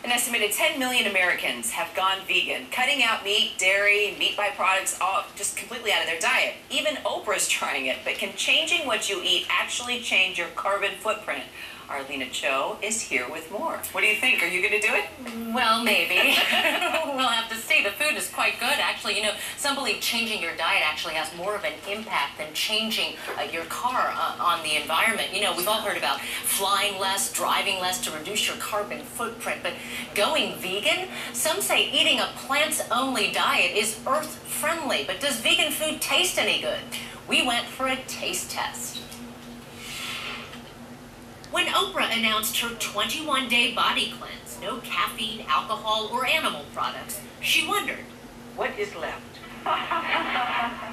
An estimated 10 million Americans have gone vegan, cutting out meat, dairy, meat byproducts, all just completely out of their diet. Even Oprah's trying it, but can changing what you eat actually change your carbon footprint? Arlena Cho is here with more. What do you think? Are you going to do it? Well, maybe. We'll have to see. The food is quite good, actually. You know, some believe changing your diet actually has more of an impact than changing your car on the environment. You know, we've all heard about flying less, driving less to reduce your carbon footprint, but going vegan? Some say eating a plants-only diet is earth-friendly, but does vegan food taste any good? We went for a taste test. When Oprah announced her 21-day body cleanse, no caffeine, alcohol, or animal products, she wondered, What is left?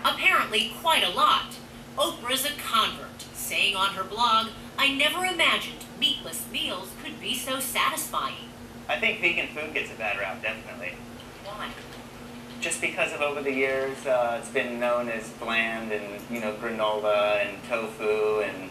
apparently quite a lot. Oprah's a convert, saying on her blog, "I never imagined meatless meals could be so satisfying." I think vegan food gets a bad rap, definitely. Why? Just because of over the years, it's been known as bland and, you know, granola and tofu and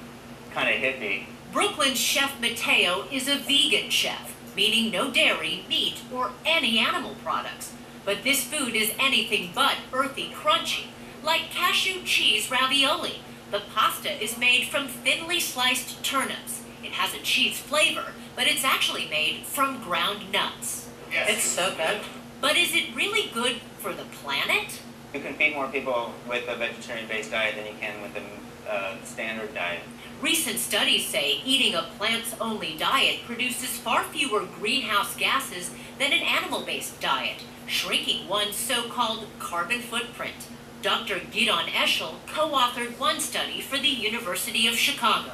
kind of hippie. Brooklyn's chef Mateo is a vegan chef, meaning no dairy, meat, or any animal products. But this food is anything but earthy crunchy, like cashew cheese ravioli. The pasta is made from thinly sliced turnips. It has a cheese flavor, but it's actually made from ground nuts. Yes. It's so good. But is it really good for the planet? You can feed more people with a vegetarian-based diet than you can with a standard diet. Recent studies say eating a plants-only diet produces far fewer greenhouse gases than an animal-based diet, shrinking one's so-called carbon footprint. Dr. Gidon Eshel co-authored one study for the University of Chicago.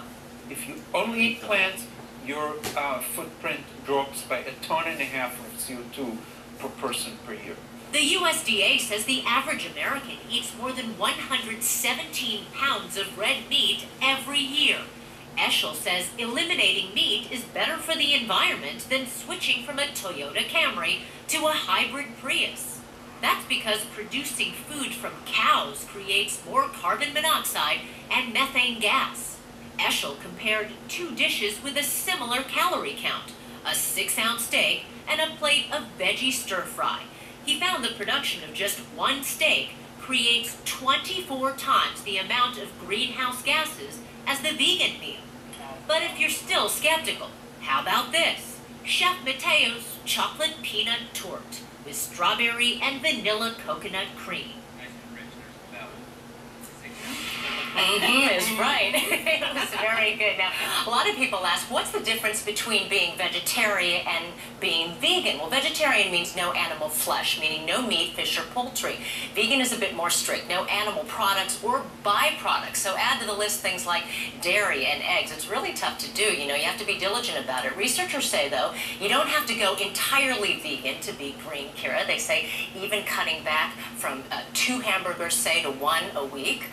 If you only eat plants, your footprint drops by 1.5 tons of CO2 per person per year. The USDA says the average American eats more than 117 pounds of red meat every year. Eshel says eliminating meat is better for the environment than switching from a Toyota Camry to a hybrid Prius. That's because producing food from cows creates more carbon monoxide and methane gas. Eshel compared two dishes with a similar calorie count, a 6-ounce steak and a plate of veggie stir-fry. He found the production of just one steak creates 24 times the amount of greenhouse gases as the vegan meal. But if you're still skeptical, how about this? Chef Mateo's chocolate peanut torte with strawberry and vanilla coconut cream. Is right. It was very good. Now, a lot of people ask, what's the difference between being vegetarian and being vegan? Well, vegetarian means no animal flesh, meaning no meat, fish, or poultry. Vegan is a bit more strict, no animal products or byproducts. So add to the list things like dairy and eggs. It's really tough to do. You know, you have to be diligent about it. Researchers say, though, you don't have to go entirely vegan to be green, Kira. They say even cutting back from 2 hamburgers, say, to 1 a week,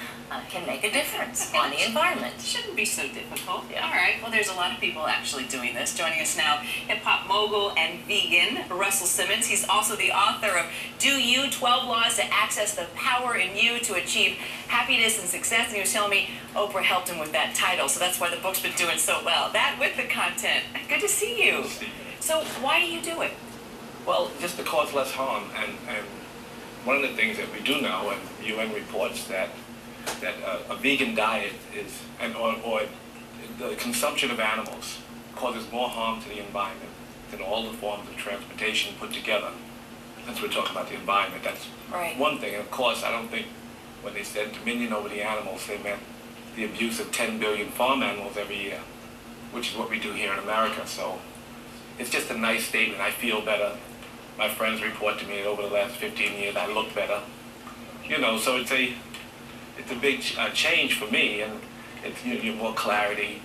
can make a difference on the environment. Shouldn't be so difficult. Yeah. All right. Well, there's a lot of people actually doing this. Joining us now, hip-hop mogul and vegan, Russell Simmons. He's also the author of Do You? 12 Laws to Access the Power in You to Achieve Happiness and Success. And he was telling me Oprah helped him with that title, so that's why the book's been doing so well. That with the content. Good to see you. So why do you do it? Well, just to cause less harm. And one of the things that we do know, and UN reports that a vegan diet is, or the consumption of animals causes more harm to the environment than all the forms of transportation put together. That's what we're talking about, the environment. That's right. One thing. And of course, I don't think when they said dominion over the animals, they meant the abuse of 10 billion farm animals every year, which is what we do here in America. So it's just a nice statement. I feel better. My friends report to me that over the last 15 years, I look better. You know, so it's a big change for me, and it's you more clarity.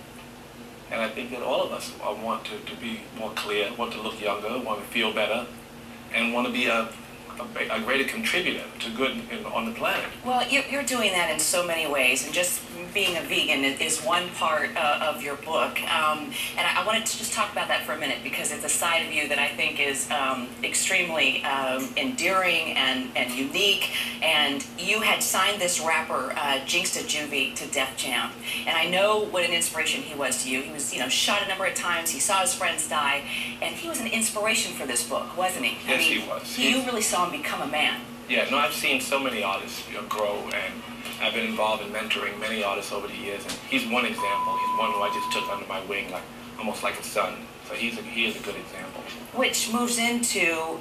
And I think that all of us want to be more clear, want to look younger, want to feel better, and want to be a greater contributor to good on the planet. Well, you're doing that in so many ways, and just being a vegan is one part of your book, and I wanted to just talk about that for a minute because it's a side of you that I think is extremely endearing and unique. And you had signed this rapper Jinxta Juvie to Def Jam, and I know what an inspiration he was to you. He was, shot a number of times. He saw his friends die, and he was an inspiration for this book, wasn't he? Yes, he was. You really saw him become a man. Yeah, no, I've seen so many artists grow, and I've been involved in mentoring many artists over the years, and he's one example. He's one who I just took under my wing, almost like a son. So he is a good example. Which moves into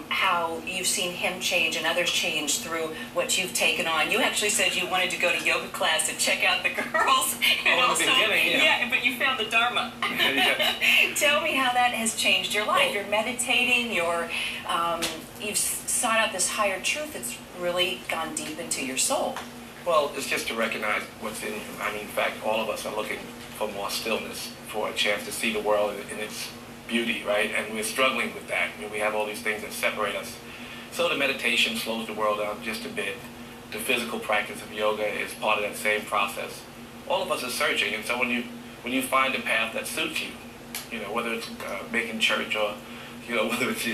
how you've seen him change and others change through what you've taken on. You actually said you wanted to go to yoga class and check out the girls, and in the beginning, yeah, but you found the Dharma. Yeah. Tell me how that has changed your life. You're meditating. You've sought out this higher truth that's really gone deep into your soul. Well, it's just to recognize what's in him. I mean, in fact, all of us are looking for more stillness, for a chance to see the world in its beauty, right? And we're struggling with that. I mean, we have all these things that separate us. So the meditation slows the world down just a bit. The physical practice of yoga is part of that same process. All of us are searching, and so when you find a path that suits you, whether it's making church or, whether it's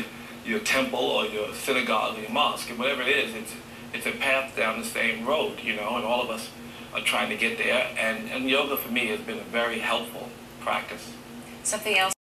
your temple or your synagogue or your mosque, and whatever it is, it's a path down the same road, and all of us are trying to get there. And yoga for me has been a very helpful practice. Something else